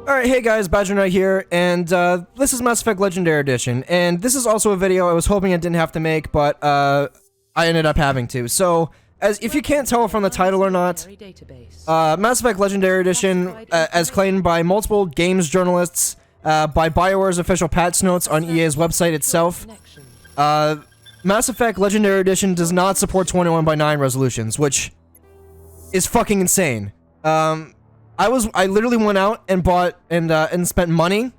Alright, hey guys, Badger Knight here, and this is Mass Effect Legendary Edition, and this is also a video I was hoping I didn't have to make, but I ended up having to. So, if you can't tell from the title or not, Mass Effect Legendary Edition, as claimed by multiple games journalists, by Bioware's official patch notes on EA's website itself, Mass Effect Legendary Edition does not support 21:9 resolutions, which is fucking insane. I literally went out and bought and spent money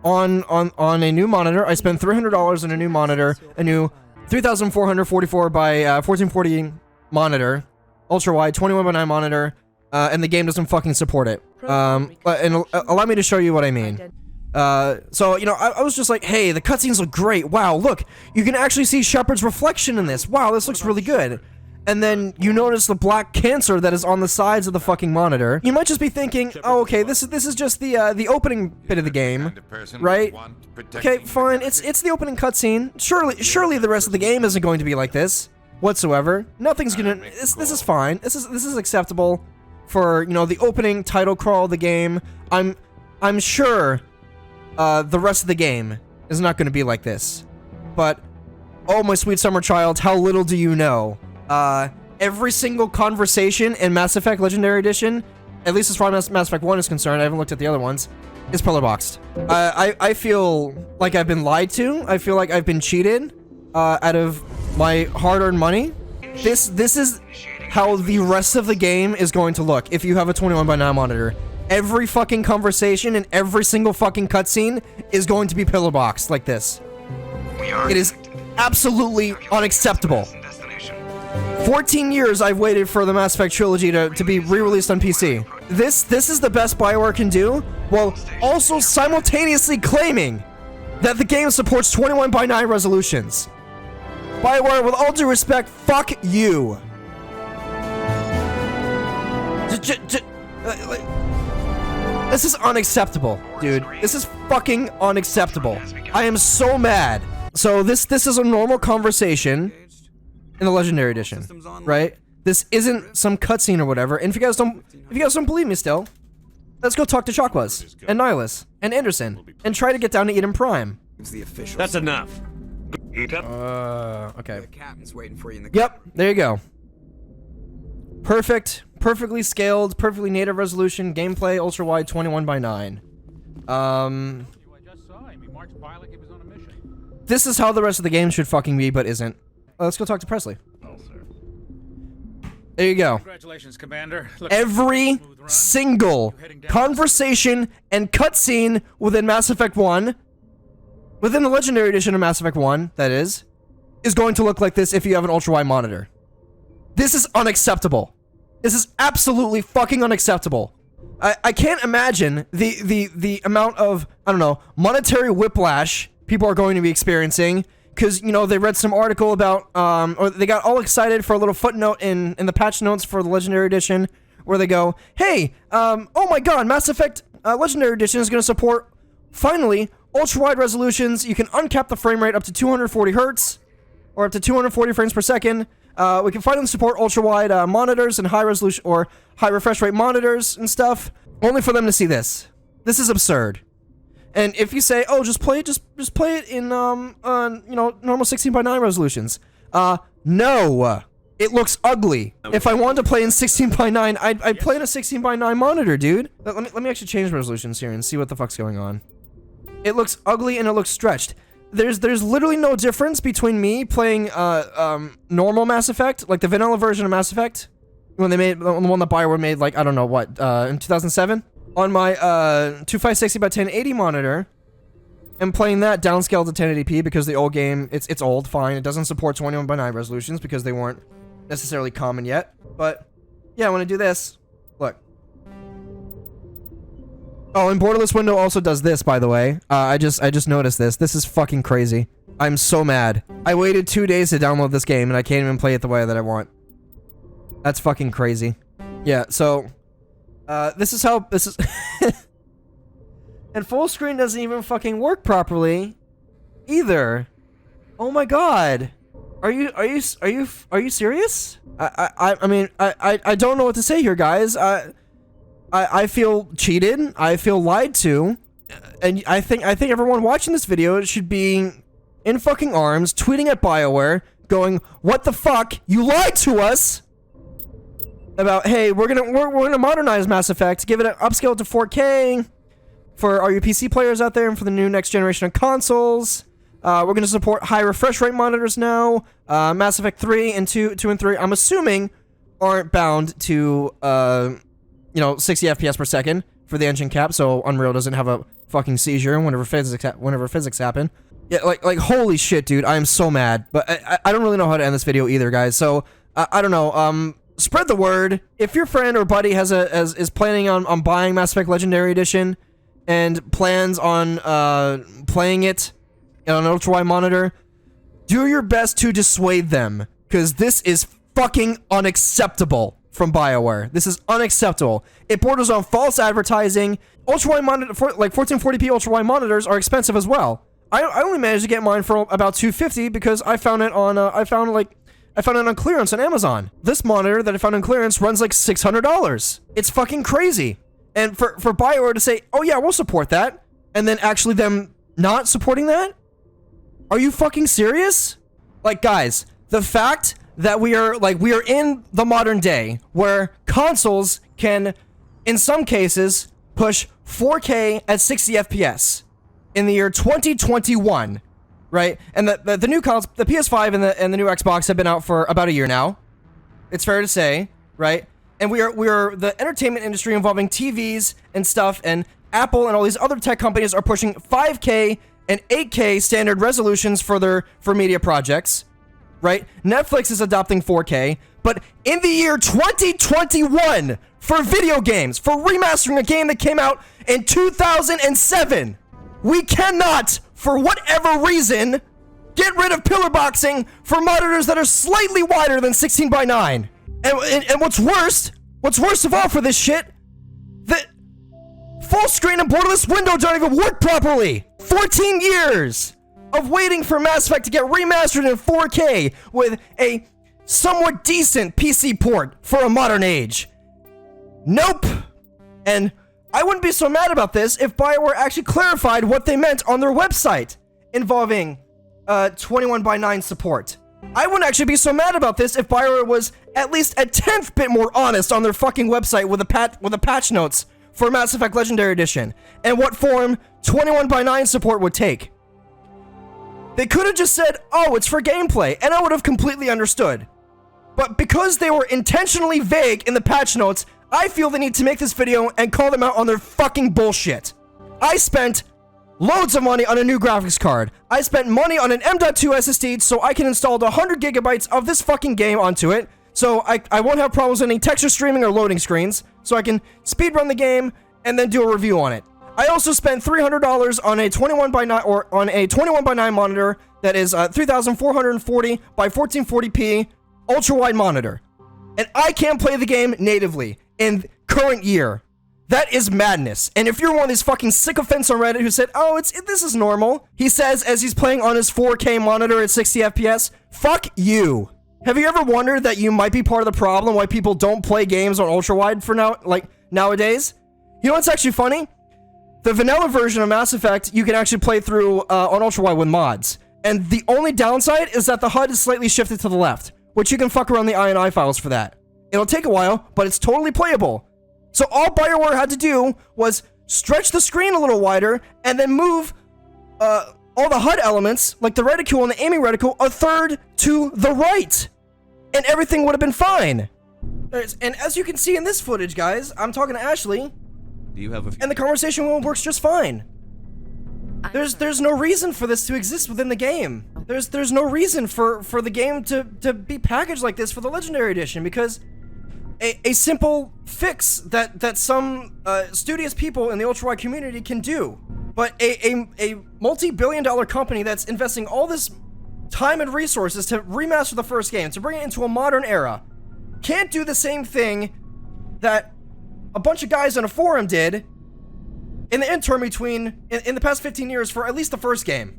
on a new monitor. I spent $300 on a new monitor, a new 3444 by 1440 monitor, ultra wide 21:9 monitor, and the game doesn't fucking support it. And allow me to show you what I mean. So, you know, I was just like, hey, the cutscenes look great. Wow, look, you can actually see Shepard's reflection in this. Wow, this looks really good. And then you notice the black cancer that is on the sides of the fucking monitor. You might just be thinking, oh, okay, this is just the opening bit of the game, right? Okay, fine. It's the opening cutscene. Surely the rest of the game isn't going to be like this whatsoever. Nothing's gonna. This is fine. This is acceptable for, you know, the opening title crawl of the game. I'm sure the rest of the game is not going to be like this. But oh, my sweet summer child, how little do you know? Every single conversation in Mass Effect Legendary Edition, at least as far as Mass Effect 1 is concerned, I haven't looked at the other ones, is pillar boxed. I feel like I've been lied to. I feel like I've been cheated out of my hard-earned money. This is how the rest of the game is going to look if you have a 21:9 monitor. Every fucking conversation and every single fucking cutscene is going to be pillar boxed like this. It is absolutely unacceptable. 14 years I've waited for the Mass Effect trilogy to be re-released on PC. This is the best Bioware can do, while also simultaneously claiming that the game supports 21:9 resolutions. Bioware, with all due respect, fuck you. This is unacceptable, dude. This is fucking unacceptable. I am so mad. So this is a normal conversation in the Legendary Edition, right? This isn't some cutscene or whatever. And if you guys don't believe me still, let's go talk to Chakwas and Nihilus and Anderson and try to get down to Eden Prime. That's enough. Okay. The captain's waiting for you in the Yep, there you go. Perfectly scaled, perfectly native resolution, gameplay, ultra wide, 21:9. This is how the rest of the game should fucking be, but isn't. Let's go talk to Presley. There you go. Congratulations, Commander. Every single conversation and cutscene within Mass Effect 1, within the Legendary Edition of Mass Effect 1, that is going to look like this if you have an ultra-wide monitor. This is unacceptable. This is absolutely fucking unacceptable. I can't imagine the amount of, I don't know, monetary whiplash people are going to be experiencing because, you know, they read some article about, or they got all excited for a little footnote in the patch notes for the Legendary Edition where they go, hey, oh my god, Mass Effect Legendary Edition is going to support, finally, ultra-wide resolutions. You can uncap the frame rate up to 240 hertz, or up to 240 frames per second. We can finally support ultra-wide monitors and high-resolution or high-refresh rate monitors and stuff, only for them to see this. This is absurd. And if you say, oh, just play it in, you know, normal 16:9 resolutions. No. It looks ugly. If I wanted to play in 16:9, I'd play in a 16:9 monitor, dude. Let me actually change resolutions here and see what the fuck's going on. It looks ugly and it looks stretched. There's literally no difference between me playing normal Mass Effect, like the vanilla version of Mass Effect, when they made the one that Bioware made, like, I don't know what, in 2007, on my 2560 by 1080 monitor, and playing that downscaled to 1080p because the old game, it's old, fine. It doesn't support 21:9 resolutions because they weren't necessarily common yet. But yeah, when I do this, look. Oh, and Borderless Window also does this, by the way. I just noticed this. This is fucking crazy. I'm so mad. I waited 2 days to download this game, and I can't even play it the way that I want. That's fucking crazy. Yeah, so, this is how, this is... And full screen doesn't even fucking work properly, either. Oh my god. Are you serious? I mean, I don't know what to say here, guys. I feel cheated. I feel lied to. And I think everyone watching this video should be in fucking arms, tweeting at Bioware, going, "What the fuck? You lied to us!" About, hey, we're gonna modernize Mass Effect, give it an upscale to 4K for all your PC players out there and for the new next generation of consoles. We're gonna support high refresh rate monitors now. Mass Effect 3 and 2 and 3, I'm assuming, aren't bound to 60 FPS per second for the engine cap, so Unreal doesn't have a fucking seizure whenever physics happen. Yeah, like holy shit, dude, I am so mad. But I don't really know how to end this video either, guys. So I don't know. Spread the word. If your friend or buddy is planning on buying Mass Effect Legendary Edition and plans on playing it on an ultra-wide monitor, do your best to dissuade them, because this is fucking unacceptable from Bioware. This is unacceptable. It borders on false advertising. Ultra-wide monitor, like 1440p ultra-wide monitors are expensive as well. I only managed to get mine for about $250 because I found it on I found it on clearance on Amazon. This monitor that I found on clearance runs like $600. It's fucking crazy. And for Bioware to say, "Oh yeah, we'll support that," and then actually them not supporting that? Are you fucking serious? Like, guys, the fact that we are in the modern day where consoles can, in some cases, push 4K at 60 FPS in the year 2021, right? And the new console, the PS5 and the new Xbox have been out for about a year now. It's fair to say, right? And we are the entertainment industry involving TVs and stuff, and Apple and all these other tech companies are pushing 5K and 8K standard resolutions for media projects, right? Netflix is adopting 4K, but in the year 2021, for video games, for remastering a game that came out in 2007, we cannot, for whatever reason, get rid of pillar boxing for monitors that are slightly wider than 16:9. And what's worst of all for this shit, the full screen and borderless window don't even work properly. 14 years of waiting for Mass Effect to get remastered in 4K with a somewhat decent PC port for a modern age. Nope. And I wouldn't be so mad about this if Bioware actually clarified what they meant on their website involving 21:9 support. I wouldn't actually be so mad about this if Bioware was at least a 10th bit more honest on their fucking website with the patch notes for Mass Effect Legendary Edition and what form 21:9 support would take. They could have just said, "Oh, it's for gameplay," and I would have completely understood. But because they were intentionally vague in the patch notes, I feel the need to make this video and call them out on their fucking bullshit. I spent loads of money on a new graphics card. I spent money on an M.2 SSD so I can install 100 gigabytes of this fucking game onto it, so I won't have problems with any texture streaming or loading screens, so I can speedrun the game and then do a review on it. I also spent $300 on a 21:9 monitor that is 3440 by 1440p ultra-wide monitor. And I can't play the game natively in current year. That is madness. And if you're one of these fucking sycophants on Reddit who said, "Oh, this is normal," he says as he's playing on his 4K monitor at 60 FPS, fuck you. Have you ever wondered that you might be part of the problem why people don't play games on ultra-wide for nowadays? You know what's actually funny? The vanilla version of Mass Effect, you can actually play through on ultra-wide with mods. And the only downside is that the HUD is slightly shifted to the left, which you can fuck around the INI files for that. It'll take a while, but it's totally playable. So all Bioware had to do was stretch the screen a little wider and then move all the HUD elements, like the reticule and the aiming reticle, a third to the right. And everything would have been fine. And as you can see in this footage, guys, I'm talking to Ashley. Do you have a and the conversation works just fine. There's no reason for this to exist within the game. There's no reason for the game to be packaged like this for the Legendary Edition, because a simple fix that some studious people in the ultra-wide community can do. But a multi-billion-dollar company that's investing all this time and resources to remaster the first game, to bring it into a modern era, can't do the same thing that a bunch of guys on a forum did in the interim between, in the past 15 years for at least the first game.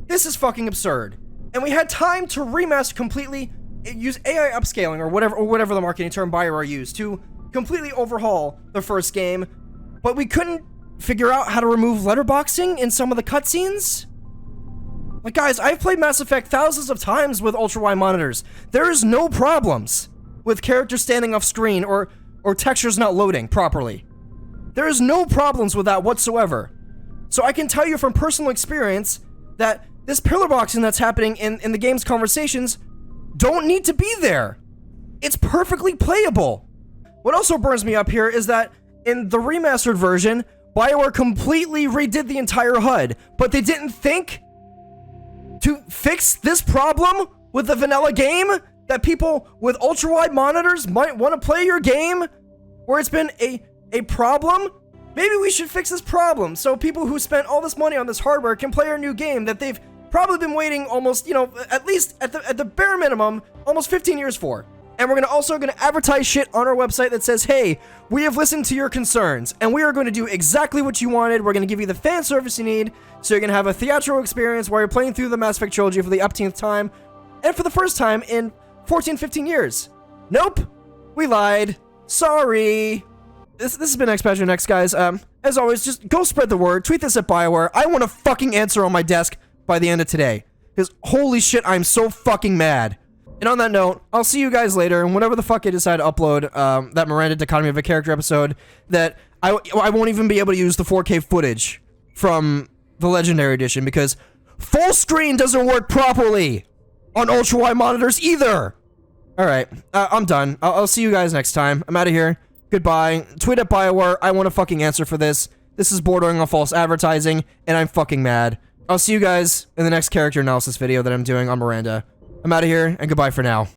This is fucking absurd. And we had time to remaster completely, use AI upscaling or whatever the marketing term Bioware used to completely overhaul the first game, but we couldn't figure out how to remove letterboxing in some of the cutscenes? Like, guys, I've played Mass Effect thousands of times with ultra-wide monitors. There is no problems with characters standing off screen or textures not loading properly. There is no problems with that whatsoever. So I can tell you from personal experience that this pillar boxing that's happening in the game's conversations don't need to be there. It's perfectly playable. What also burns me up here is that in the remastered version, Bioware completely redid the entire HUD, but they didn't think to fix this problem with the vanilla game, that people with ultra-wide monitors might want to play your game, where it's been a problem. Maybe we should fix this problem so people who spent all this money on this hardware can play our new game that they've probably been waiting almost, you know, at least at the bare minimum, almost 15 years for. And we're also gonna advertise shit on our website that says, hey, we have listened to your concerns, and we are going to do exactly what you wanted. We're gonna give you the fan service you need, so you're gonna have a theatrical experience while you're playing through the Mass Effect trilogy for the upteenth time, and for the first time in 14, 15 years. Nope, we lied. Sorry. This has been Xpatcher Next, guys. As always, just go spread the word. Tweet this at Bioware. I want a fucking answer on my desk by the end of today, because holy shit, I'm so fucking mad. And on that note, I'll see you guys later, and whenever the fuck I decide to upload that Miranda Dichotomy of a Character episode, that I won't even be able to use the 4K footage from the Legendary Edition, because full screen doesn't work properly on ultra-wide monitors either! Alright, I'm done. I'll see you guys next time. I'm out of here. Goodbye. Tweet at Bioware. I want a fucking answer for this. This is bordering on false advertising, and I'm fucking mad. I'll see you guys in the next character analysis video that I'm doing on Miranda. I'm out of here, and goodbye for now.